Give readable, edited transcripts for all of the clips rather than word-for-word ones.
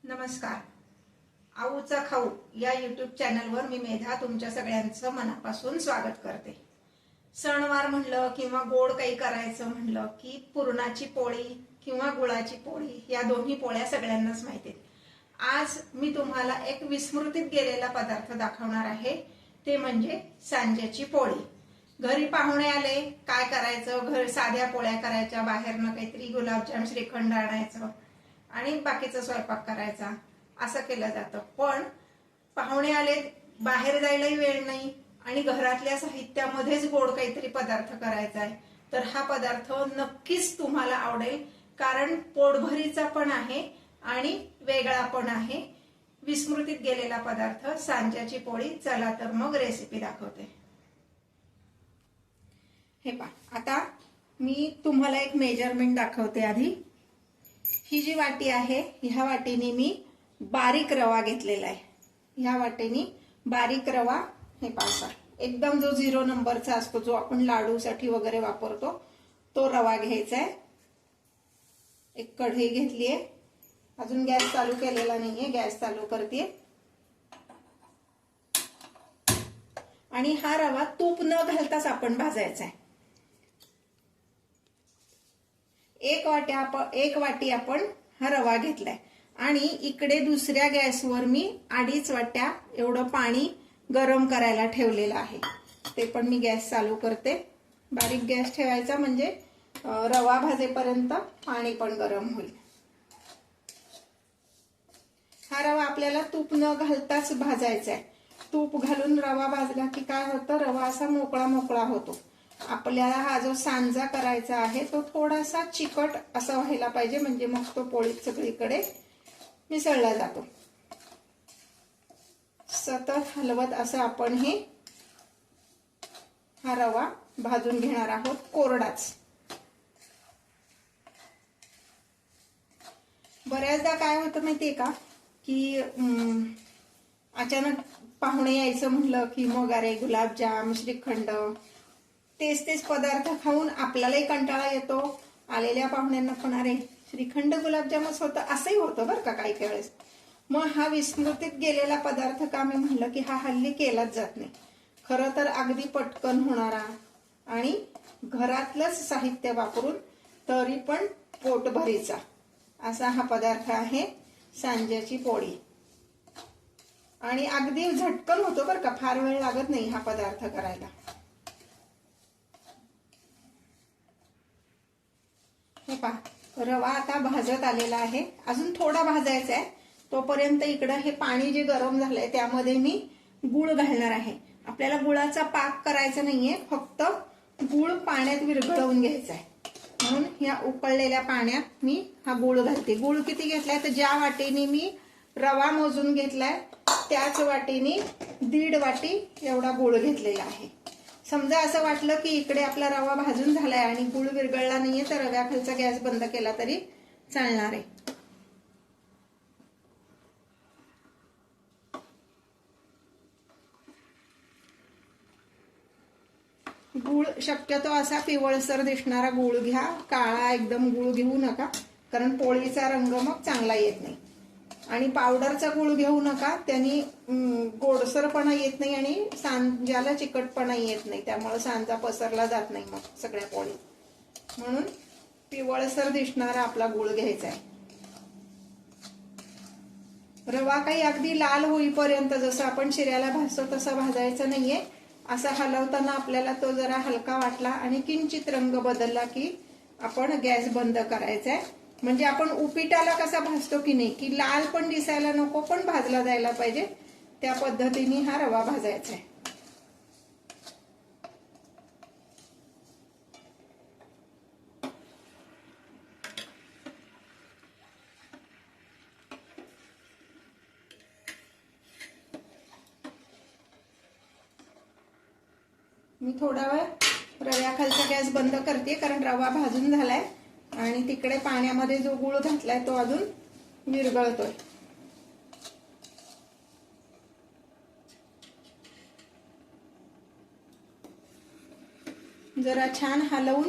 नमस्कार. आऊचा खाऊ या यूट्यूब चॅनलवर मी मेधा तुमच्या सगळ्यांचं मनापासून स्वागत करते. सणवार म्हणलं किंवा गोड काही करायचं म्हणलं की पुरणाची पोळी किंवा गुळाची पोळी या दोन्ही पोळ्या सगळ्यांनाच माहिती आहेत. आज मी तुम्हाला एक विस्मृतीत गेलेला पदार्थ दाखवणार आहे, ते म्हणजे सांज्याची पोळी. घरी पाहुणे आले, काय करायचं? घर साध्या पोळ्या करायच्या, बाहेरनं काहीतरी गुलाबजाम श्रीखंड आणायचं आणि बाकीचा स्वयंपाक करायचा, असं केलं जातं. पण पाहुणे आले, बाहेर जायलाही वेळ नाही आणि घरातल्या साहित्यामध्येच गोड काहीतरी पदार्थ करायचा आहे, तर हा पदार्थ नक्कीच तुम्हाला आवडेल, कारण पोटभरीचा पण आहे आणि वेगळा पण आहे. विस्मृतीत गेलेला पदार्थ सांज्याची पोळी. चला तर मग रेसिपी दाखवते. हे पहा, आता मी तुम्हाला एक मेजरमेंट दाखवते. आधी ही जी वाटी आहे, ह्या वाटीने मी बारीक रवा घेतलेला आहे. ह्या वाटीने बारीक रवा, हे पासा एकदम जो 0 नंबरचा असतो, जो आपण लाडूसाठी वगैरे वापरतो, तो रवा घ्यायचा आहे. एक कढई घेतली आहे. अजून गॅस चालू केलेला नाहीये, गॅस चालू करते. आणि हा रवा तूप न घालताच आपण भाजायचा आहे. एक वाटी आपण हा रवा घेतलाय आणि इकडे दुसऱ्या गॅसवर मी 2.5 वाट्या एवढं पाणी गरम करायला ठेवलेलं आहे. ते पण मी गॅस चालू करते. बारीक गॅस ठेवायचा, म्हणजे रवा भाजेपर्यंत पाणी पण गरम होईल. हा रवा आपल्याला तूप न घालताच भाजायचा आहे. तूप घालून रवा भाजला की काय होतं, रवा असा मोकळा मोकळा होतो. आपल्याला हा जो सांजा करायचा आहे तो थोडासा चिकट असा व्हायला पाहिजे, म्हणजे मग तो पोळीत सगळीकडे मिसळला जातो. सतत हलवत असं आपण हा रवा भाजून घेणार आहोत, कोरडाच. बऱ्याचदा काय होतं माहितीये का, की अचानक पाहुणे यायचं म्हणलं की मग अरे गुलाबजाम श्रीखंड, तेच पदार्थ खाऊन आपल्यालाही कंटाळा येतो, आलेल्या पाहुण्यांना पण अरे श्रीखंड गुलाबजामच होतं, असंही होतं बरं का काही वेळेस. मग हा विस्मृतीत गेलेला पदार्थ का मी म्हणलं की हा हल्ली केलाच जात नाही. खरं तर अगदी पटकन होणारा आणि घरातलंच साहित्य वापरून तरी पण पोटभरीचा असा हा पदार्थ आहे सांज्याची पोळी. आणि अगदी झटकन होतो बरं का, फार वेळ लागत नाही हा पदार्थ करायला. हे पहा, रवा आता भाजत आलेला आहे. अजून थोडा भाजायचा आहे. तोपर्यंत इकडं हे पाणी जे गरम झालंय त्यामध्ये मी गुळ घालणार आहे. आपल्याला गुळाचा पाक करायचा नाहीये, फक्त गुळ पाण्यात विरघळवून घ्यायचा आहे. म्हणून ह्या उकळलेल्या पाण्यात मी हा गुळ घालते. गुळ किती घेतलाय, तर ज्या वाटीने मी रवा मोजून घेतलाय त्याच वाटीने 1.5 वाटी एवढा गुळ घेतलेला आहे. समजा असं वाटलं की इकडे आपला रवा भाजून झालाय आणि गुळ विरघळला नाहीये, तर रव्याखालचा गॅस बंद केला तरी चालणार आहे. गुळ शक्यतो असा पिवळसर दिसणारा गुळ घ्या, काळा एकदम गुळ घेऊ नका, कारण पोळीचा रंग मग चांगला येत नाही. आणि पावडरचा गुळ घेऊ नका, त्यांनी गोडसरपणा येत नाही आणि सांज्याला चिकटपणा येत नाही, त्यामुळे सांजा पसरला जात नाही मग सगळ्या पोळीत. म्हणून पिवळसर दिसणारा आपला गुळ घ्यायचा आहे. रवा काही अगदी लाल होईपर्यंत, जसं आपण शिऱ्याला भाजतो तसं भाजायचं नाहीये. असा हलवताना आपल्याला तो जरा हलका वाटला आणि किंचित रंग बदलला की आपण गॅस बंद करायचा आहे. म्हणजे आपण उपिटाला कसा भाजतो की नाही, की लाल पण दिसायला नको पण भाजला जायला पाहिजे, त्या पद्धतीने हा रवा भाजायचा आहे. मी थोडा वेळ रव्याखालचा गॅस बंद करते, कारण रवा भाजून झालाय आणि तिकडे पाण्यामध्ये जो गुळ घातलाय तो अजून विरघळतोय. जरा छान हलवून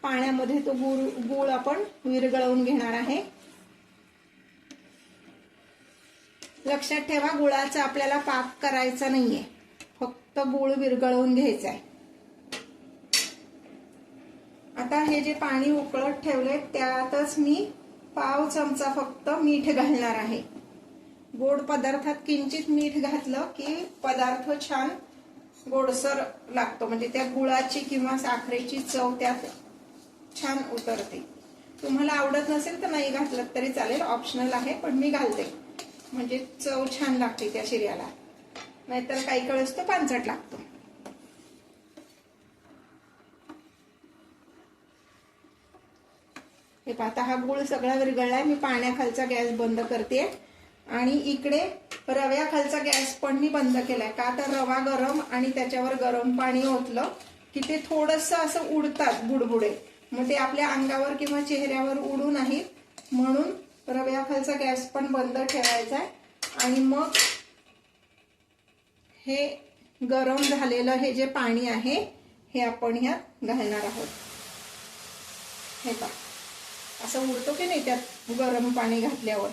पाण्यामध्ये तो गुळ आपण विरघळवून घेणार आहे. लक्षात ठेवा, गुळाचा आपल्याला पाक करायचा नाहीये, फक्त गुळ विरघळवून घ्यायचा आहे. आता हे जे पाणी उकळत ठेवले त्यातच मी पाव चमचा फक्त मीठ घालणार आहे. गोड पदार्थात किंचित मीठ घातलं की पदार्थ छान गोडसर लागतो, म्हणजे त्या गुळाची किंवा साखरेची चव त्यात छान उतरते. तुम्हाला आवडत नसेल तर नाही घातलं तरी चालेल, ऑप्शनल आहे, पण मी घालते म्हणजे चव छान लागते त्या शिऱ्याला. नाहीतर काही कळस तो पांचट लागतो. हे पाहता हा गुळ सगळा विरघळलाय. मी पाण्याखालचा गॅस बंद करते आणि इकडे रव्याखालचा गॅस पण मी बंद केलाय. का तर रवा गरम आणि त्याच्यावर गरम पाणी ओतलं की ते थोडंसं असं उडतात बुडबुडे, मग ते आपल्या अंगावर किंवा चेहऱ्यावर उडू नाहीत, म्हणून रव्याखालचा गॅस पण बंद ठेवायचा आहे. आणि मग हे गरम झालेलं हे जे पाणी आहे हे आपण ह्यात घालणार आहोत. हे पहा असं उडतो की नाही त्यात गरम पाणी घातल्यावर.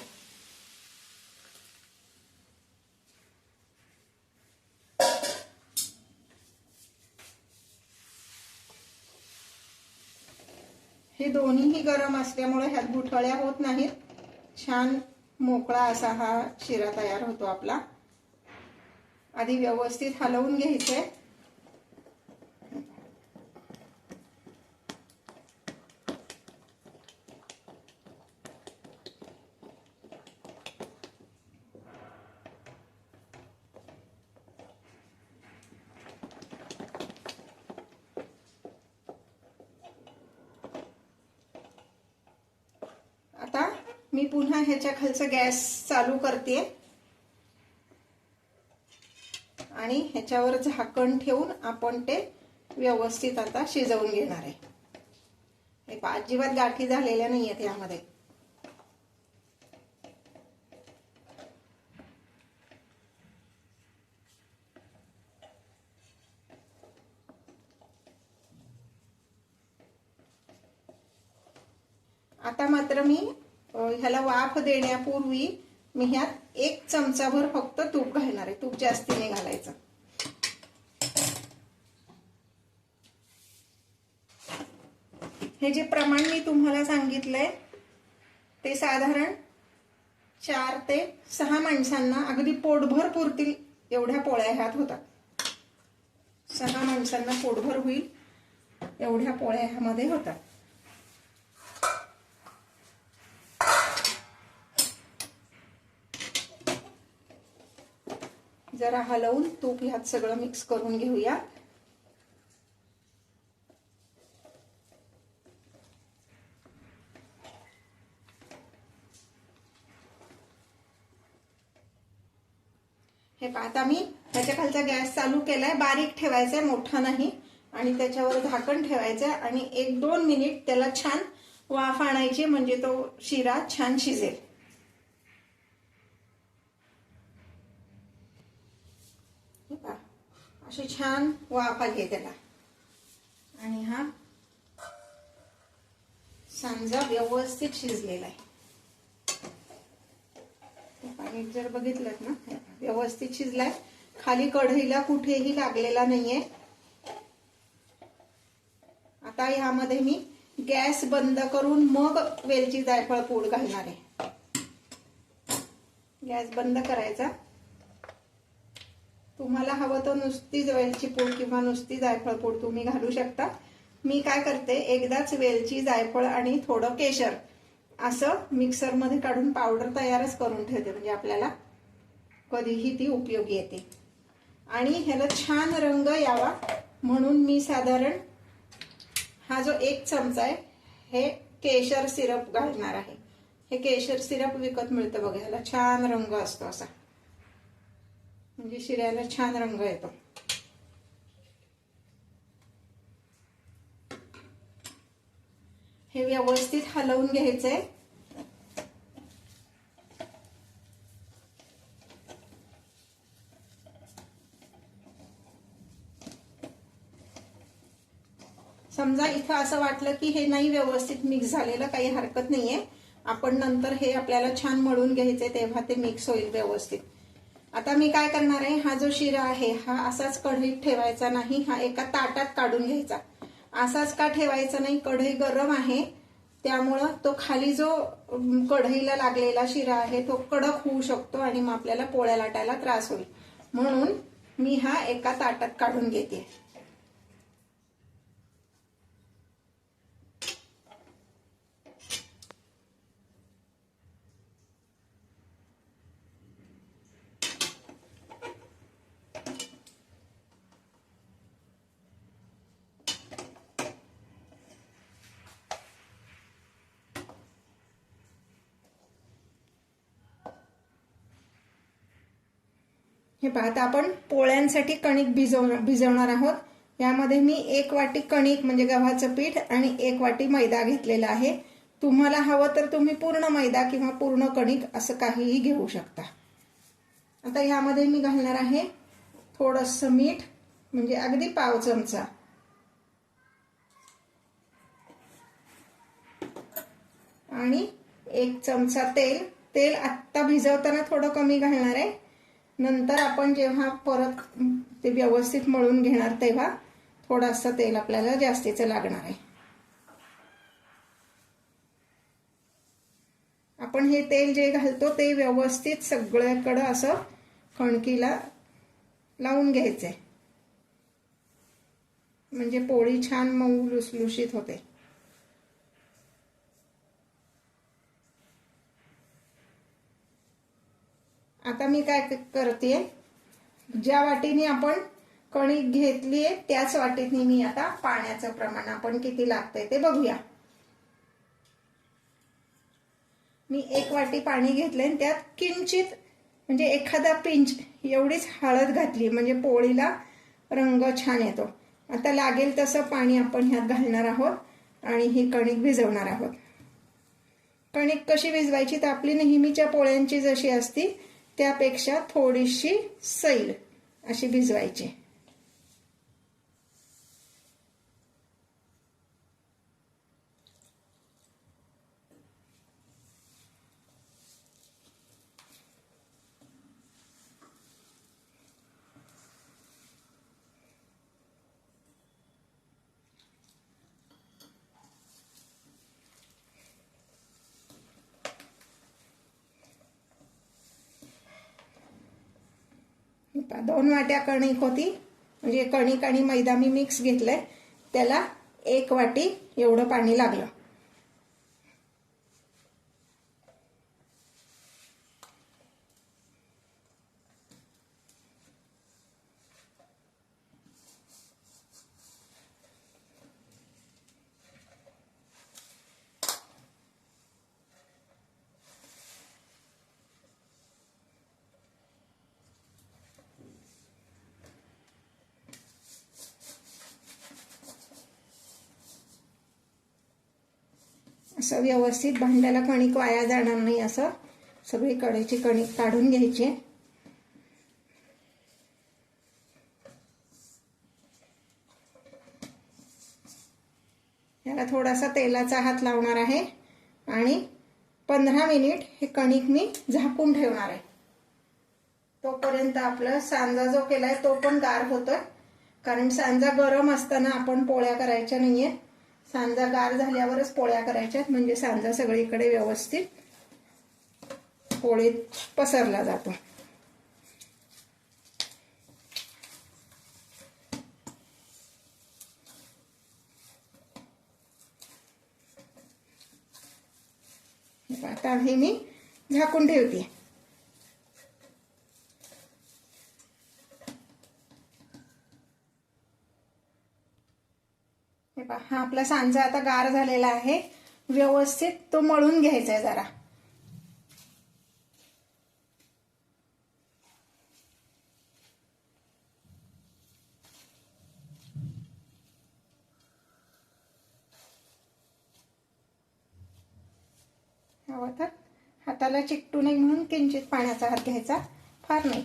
हे दोन्हीही गरम असल्यामुळे ह्यात गुठळ्या होत नाहीत, छान मोकळा असा हा शिरा तयार होतो आपला. आधी व्यवस्थित हलवून घ्यायचंय. आता मी पुन्हा ह्याच्या खालचा गॅस चालू करते आणि ह्याच्यावर झाकण ठेवून आपण ते व्यवस्थित आता शिजवून घेणार आहे. हे अजिबात गाठी झालेल्या नाहीयेत यामध्ये. आता मात्र मी ह्याला वाफ देण्यापूर्वी मी ह्यात 1 चमचाभर फक्त तूप घालणार आहे. तूप जास्तीने घालायचं. हे जे प्रमाण मी तुम्हाला सांगितलंय ते साधारण 4 ते 6 माणसांना अगदी पोटभर पुरतील एवढ्या पोळ्या ह्यात होतात. 6 माणसांना पोटभर होईल एवढ्या पोळ्या ह्यामध्ये होतात. जरा हलवून तूप ह्यात सगळं मिक्स करून घेऊया. हे आता मी ह्याच्या खालचा गॅस चालू केलाय. बारीक ठेवायचाय, मोठा नाही, आणि त्याच्यावर झाकण ठेवायचंय आणि 1-2 मिनिट त्याला छान वाफ आणायची, म्हणजे तो शिरा छान शिजेल. अशी छान वाफ आली त्याला आणि हा सांजा व्यवस्थित शिजलेला आहे. पाणी जर बघितलं ना व्यवस्थित शिजलाय. खाली कढईला कुठेही लागलेला नाहीये. आता ह्यामध्ये मी गॅस बंद करून मग वेलची जायफळ पूड घालणार आहे. गॅस बंद करायचा. तुम्हाला हवं तर नुसती वेलची पूड किंवा नुसती जायफळ पूड तुम्ही घालू शकता. मी काय करते, एकदाच वेलची, जायफळ आणि थोडं केशर असं मिक्सरमध्ये काढून पावडर तयारच करून ठेवते, म्हणजे आपल्याला कधीही ती उपयोगी येते. आणि ह्याला छान रंग यावा म्हणून मी साधारण हा जो 1 चमचा आहे हे केशर सिरप घालणार आहे. हे केशर सिरप विकत मिळतं बघा, ह्याला छान रंग असतो असा, म्हणजे शिऱ्याला छान रंग येतो. हे व्यवस्थित हलवून घ्यायचंय. समजा इथं असं वाटलं की हे नाही व्यवस्थित मिक्स झालेलं, काही हरकत नाहीये. आपण नंतर हे आपल्याला छान मळून घ्यायचे, तेव्हा ते मिक्स होईल व्यवस्थित. आता मी काय करणार आहे, हा जो शिरा आहे हा असाच कढईत ठेवायचा नाही, हा एका ताटात काढून घ्यायचा. असाच का ठेवायचा नाही, कढई गरम आहे त्यामुळं तो खाली जो कढईला लागलेला शिरा आहे तो कडक होऊ शकतो आणि मग आपल्याला पोळ्या लाटायला त्रास होईल. म्हणून मी हा एका ताटात काढून घेते. हे पहा, आता आपण पोळ्यांसाठी कणिक भिजवणार आहोत. यामध्ये मी 1 वाटी कणिक म्हणजे गव्हाचं पीठ आणि 1 वाटी मैदा घेतलेला आहे. तुम्हाला हवं तर तुम्ही पूर्ण मैदा किंवा पूर्ण कणिक असं काहीही घेऊ शकता. आता यामध्ये मी घालणार आहे थोडंसं मीठ, म्हणजे अगदी पाव चमचा, आणि 1 चमचा तेल. तेल आत्ता भिजवताना थोडं कमी घालणार आहे, नंतर आपण जेव्हा परत ते व्यवस्थित मळून घेणार तेव्हा थोडंसं तेल आपल्याला जास्तीचं लागणार आहे. आपण हे तेल जे घालतो ते व्यवस्थित सगळीकडे असं कणकीला लावून घ्यायचंय, म्हणजे पोळी छान मऊ लुसलुशीत होते. आता मी काय करते, ज्या वाटीने आपण कणिक घेतलीये त्याच वाटीने मी आता पाण्याचं प्रमाण आपण किती लागतंय ते बघूया. मी 1 वाटी पाणी घेतलंय, त्यात किंचित म्हणजे एखादा पिंच एवढीच हळद घातली, म्हणजे पोळीला रंग छान येतो. आता लागेल तसं पाणी आपण ह्यात घालणार आहोत आणि ही कणिक भिजवणार आहोत. कणिक कशी भिजवायची तर आपली नेहमीच्या पोळ्यांची जशी असती त्यापेक्षा थोडीशी सैल अशी भिजवायची. आता 2 वाट्या कणिक होती, म्हणजे कणिक आणि मैदा मी मिक्स घेतलंय, त्याला 1 वाटी एवढं पाणी लागलं. असं व्यवस्थित भांड्याला कणिक वाया जाणार नाही असं सगळी कडेची कणिक काढून घ्यायची. याला थोडासा तेलाचा हात लावणार आहे आणि 15 मिनिट हे कणिक मी झाकून ठेवणार आहे. तोपर्यंत आपला सांजा जो केलाय तो पण गार होतोय, कारण सांजा गरम असताना आपण पोळ्या करायच्या नाहीये. सांजा गार झाल्यावरच पोळ्या करायच्या, म्हणजे सांजा सगळीकडे व्यवस्थित पोळीत पसरला जातो. आता हे मी झाकून ठेवते. हा आपला सांजा आता गार झालेला आहे, व्यवस्थित तो मळून घ्यायचा आहे जरा. हवं तर हाताला चिकटू नये म्हणून किंचित पाण्याचा हात घ्यायचा, फार नाही.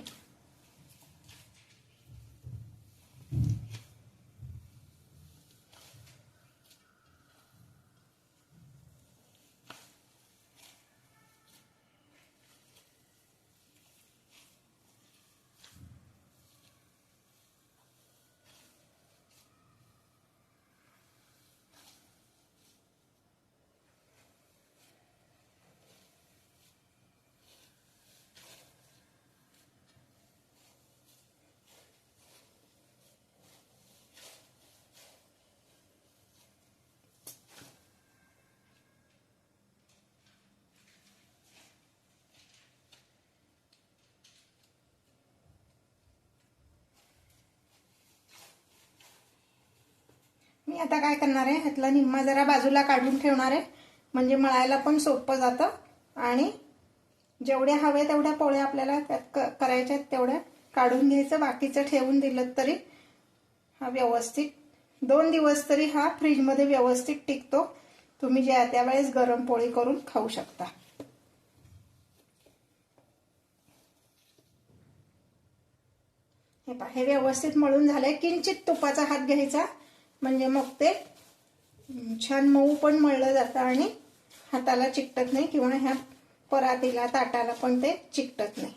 आता काय करणार आहे, ह्यातला निम्मा जरा बाजूला काढून ठेवणार आहे, म्हणजे मळायला पण सोपं जातं. आणि जेवढ्या हव्या तेवढ्या पोळ्या आपल्याला त्यात करायच्या तेवढ्या काढून घ्यायचं, बाकीचं ठेवून दिलं तरी हा व्यवस्थित 2 दिवस तरी हा फ्रीजमध्ये व्यवस्थित टिकतो. तुम्ही ज्या त्यावेळेस गरम पोळी करून खाऊ शकता. हे पहा, हे व्यवस्थित मळून झालंय. किंचित तुपाचा हात घ्यायचा, म्हणजे मग ते छान मऊ पण मळलं जातं आणि हाताला चिकटत नाही, किंवा ह्या परातीला ताटाला पण ते चिकटत नाही.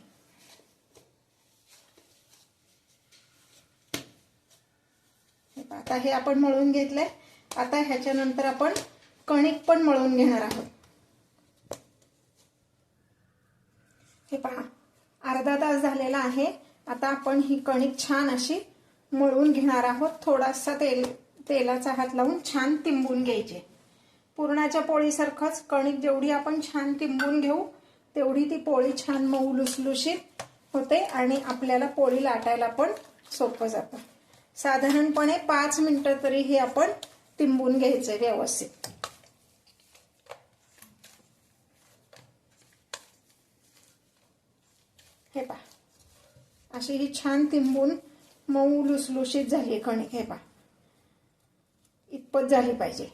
आता हे आपण मळून घेतलंय. आता ह्याच्यानंतर आपण कणिक पण मळून घेणार आहोत. हे पहा, अर्धा तास झालेला आहे. आता आपण ही कणिक छान अशी मळून घेणार आहोत. थोडासा तेलाचा हात लावून छान तिंबून घ्यायचे. पुरणाच्या पोळीसारखंच कणिक जेवढी आपण छान तिंबून घेऊ तेवढी ती पोळी छान मऊ लुसलुशीत होते आणि आपल्याला पोळी लाटायला पण सोपं जातं. साधारणपणे 5 मिनिटं तरी हे आपण तिंबून घ्यायचंय व्यवस्थित. हे पहा, अशी ही छान तिंबून मऊ लुसलुशीत झाली कणिक. हे पहा, इतपत झाली पाहिजे.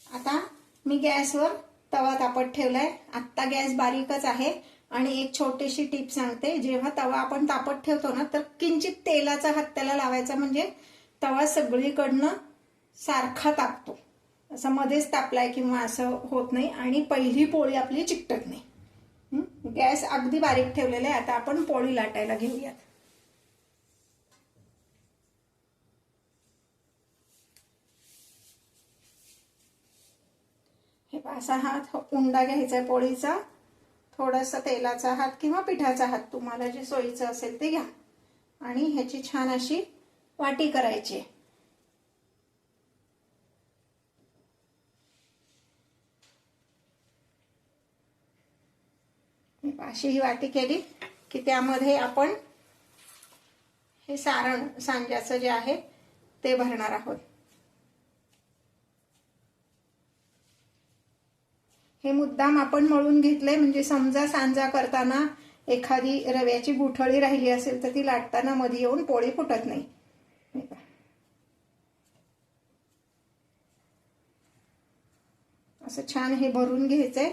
आता मी गॅसवर तवा तापत ठेवलाय. आत्ता गॅस बारीकच आहे. आणि एक छोटीशी टीप सांगते, जेव्हा तवा आपण तापत ठेवतो ना, तर किंचित तेलाचा हात त्याला लावायचा, म्हणजे तवा सगळीकडनं सारखा तापतो. असं मध्येच तापलाय किंवा असं होत नाही आणि पहिली पोळी आपली चिकटत नाही. गॅस अगदी बारीक ठेवलेला आहे. आता आपण पोळी लाटायला घेऊयात. हे असा हात उंडा घ्यायचा पोळीचा, थोडासा तेलाचा हात किंवा पिठाचा हात, तुम्हाला जे सोयीचं असेल ते घ्या, आणि ह्याची छान अशी वाटी करायची. अशी ही वाटी केली की त्यामध्ये आपण हे सारण सांज्याचं जे आहे ते भरणार आहोत. हे मुद्दाम आपण मळून घेतलंय, म्हणजे समजा सांजा करताना एखादी रव्याची गुठळी राहिली असेल तर ती लाटताना मध्ये येऊन पोळी फुटत नाही. असं छान हे भरून घ्यायचंय.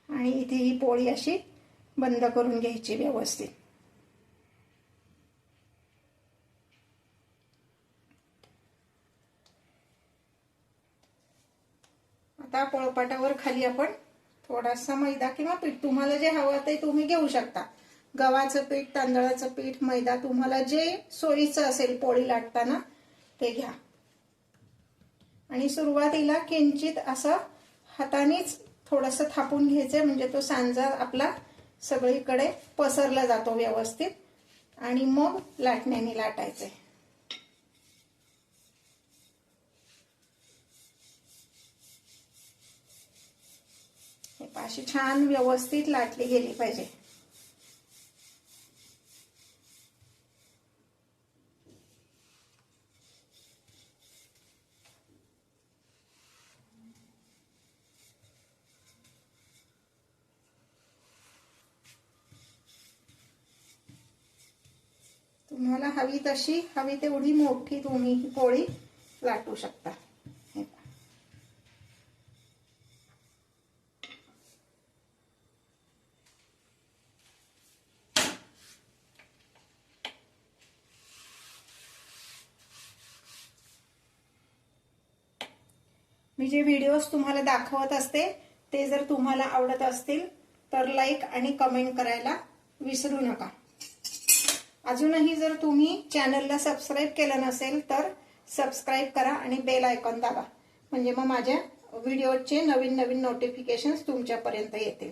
आणि इथे ही पोळी अशी बंद करून घ्यायची व्यवस्थित. आता पोळपाटावर खाली आपण थोडासा मैदा किंवा पीठ, तुम्हाला जे हवं ते तुम्ही घेऊ शकता. गव्हाचं पीठ, तांदळाचं पीठ, मैदा, तुम्हाला जे सोयीचं असेल पोळी लाटताना ते घ्या. आणि सुरुवातीला किंचित असं हातानेच थोडंसं थापून घ्यायचंय, म्हणजे तो सांजा आपला सगळीकडे पसरला जातो व्यवस्थित, आणि मग लाटण्याने लाटायचंय. हे अशी छान व्यवस्थित लाटली गेली पाहिजे. तुम्हाला हवी तशी, हवी तेवढी मोठी तुम्ही ही पोळी लाटू शकता. मी जे व्हिडिओज तुम्हाला दाखवत असते ते जर तुम्हाला आवडत असतील तर लाईक आणि कमेंट करायला विसरू नका. अजूनही जर तुम्ही चॅनलला सबस्क्राईब केलं नसेल तर सबस्क्राईब करा आणि बेल आयकॉन दाबा, म्हणजे मग माझ्या व्हिडिओचे नवीन नवीन नोटिफिकेशन्स तुमच्यापर्यंत येतील.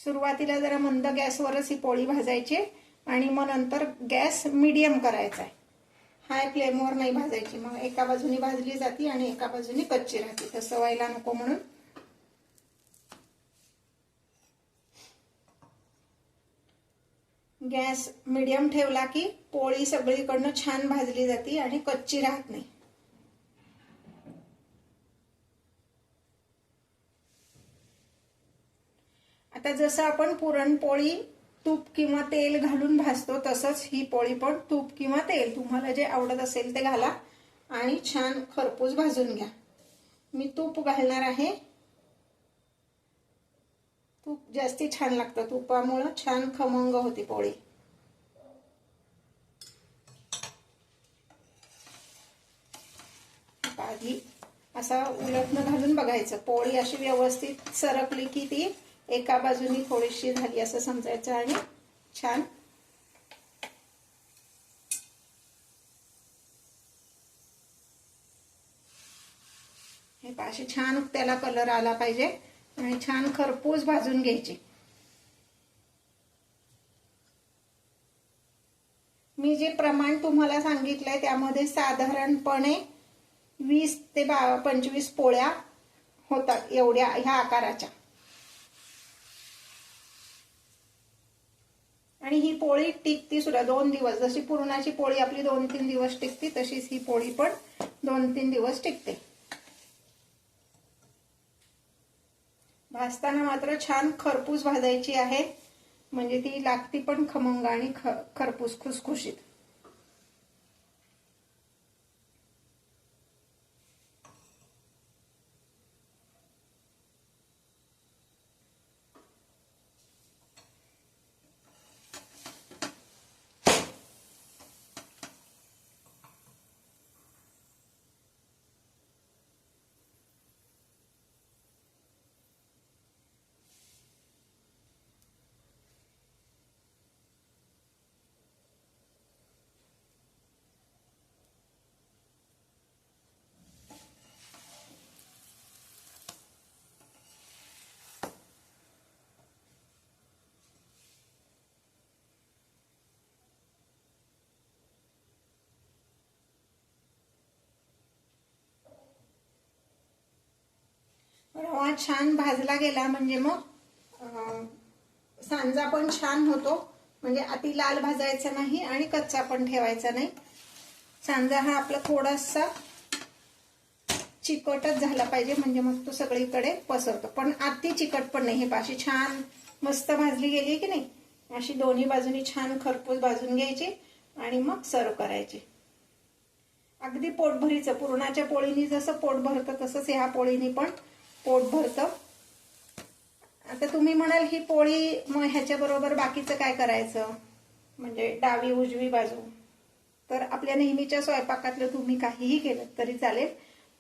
सुरुवातीला जरा मंद गॅसवरच ही पोळी भाजायची आणि मग नंतर गॅस मीडियम करायचा आहे. हाय फ्लेमवर नाही भाजायची, मग एका बाजूनी भाजली जाते आणि एका बाजूनी कच्ची राहते. तसं व्हायला नको म्हणून गॅस मीडियम ठेवला की पोळी सगळीकडनं छान भाजली जाते आणि कच्ची राहत नाही. आता जसं आपण पुरणपोळी तूप किंवा तेल घालून भाजतो तसंच ही पोळी पण तूप किंवा तेल तुम्हाला जे आवडत असेल ते घाला आणि छान खरपूस भाजून घ्या. मी तूप घालणार आहे. तूप जास्ती छान लागतं, तुपामुळं छान खमंग होती पोळी. आधी असा उलटणं घालून बघायचं, पोळी अशी व्यवस्थित सरकली की ती एका बाजूनी थोडीशी झाली असं समजायचं आणि छान हे अशी छान त्याला कलर आला पाहिजे आणि छान खरपूस भाजून घ्यायची. मी जे प्रमाण तुम्हाला सांगितलंय त्यामध्ये साधारणपणे 20 ते 25 पोळ्या होतात एवढ्या ह्या आकाराच्या. आणि ही पोळी टिकती सुद्धा 2 दिवस. जशी पुरणाची पोळी आपली 2-3 दिवस टिकते तशीच ही पोळी पण 2-3 दिवस टिकते. भाजताना मात्र छान खरपूस भाजायची आहे, म्हणजे ती लागती पण खमंग आणि खरपूस खुसखुशीत. रवा छान भाजला गेला म्हणजे मग सांजा पण छान होतो. म्हणजे अति लाल भाजायचा नाही आणि कच्चा पण ठेवायचा नाही. सांजा हा आपला थोडासा चिकटच झाला पाहिजे, म्हणजे मग तो सगळीकडे पसरतो. पण अति चिकट पण नाही. हे पाशी छान मस्त भाजली गेली की नाही, अशी दोन्ही बाजूनी छान खरपूस भाजून घ्यायची आणि मग सर्व करायची. अगदी पोटभरीचं, पुरणाच्या पोळीनी जसं पोट भरतं तसंच ह्या पोळीनी पण पोट भरतं. आता तुम्ही म्हणाल ही पोळी मग ह्याच्या बरोबर बाकीचं काय करायचं, म्हणजे डावी उजवी बाजू. तर आपल्या नेहमीच्या स्वयंपाकातलं तुम्ही काहीही केलं तरी चालेल,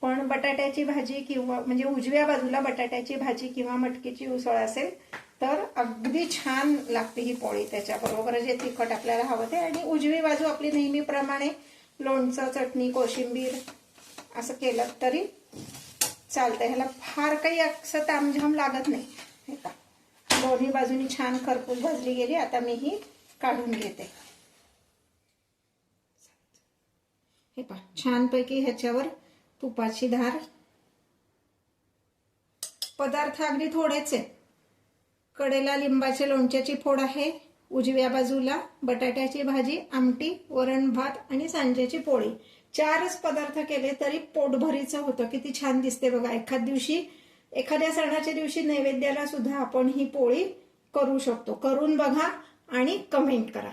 पण बटाट्याची भाजी किंवा म्हणजे उजव्या बाजूला बटाट्याची भाजी किंवा मटकीची उसळ असेल तर अगदी छान लागते ही पोळी. त्याच्याबरोबर जे तिखट आपल्याला हवं ते. आणि उजवी बाजू आपली नेहमीप्रमाणे लोणचं, चटणी, कोशिंबीर असं केलं तरी चालतंय. ह्याला फार काही असं तामझाम लागत नाही. हे का दोन्ही बाजूनी छान खरपूस भाजली गेली. आता मी ही काढून घेते. हे पहा छानपैकी ह्याच्यावर तुपाची धार. पदार्थ अगदी थोडेच आहेत. कडेला लिंबाच्या लोणच्याची फोड आहे, उजव्या बाजूला बटाट्याची भाजी, आमटी, वरण भात आणि सांज्याची पोळी. 4च पदार्थ केले तरी पोटभरीचं होतं. किती छान दिसते बघा. एखाद्या सणाच्या दिवशी नैवेद्याला सुद्धा आपण ही पोळी करू शकतो. करून बघा आणि कमेंट करा.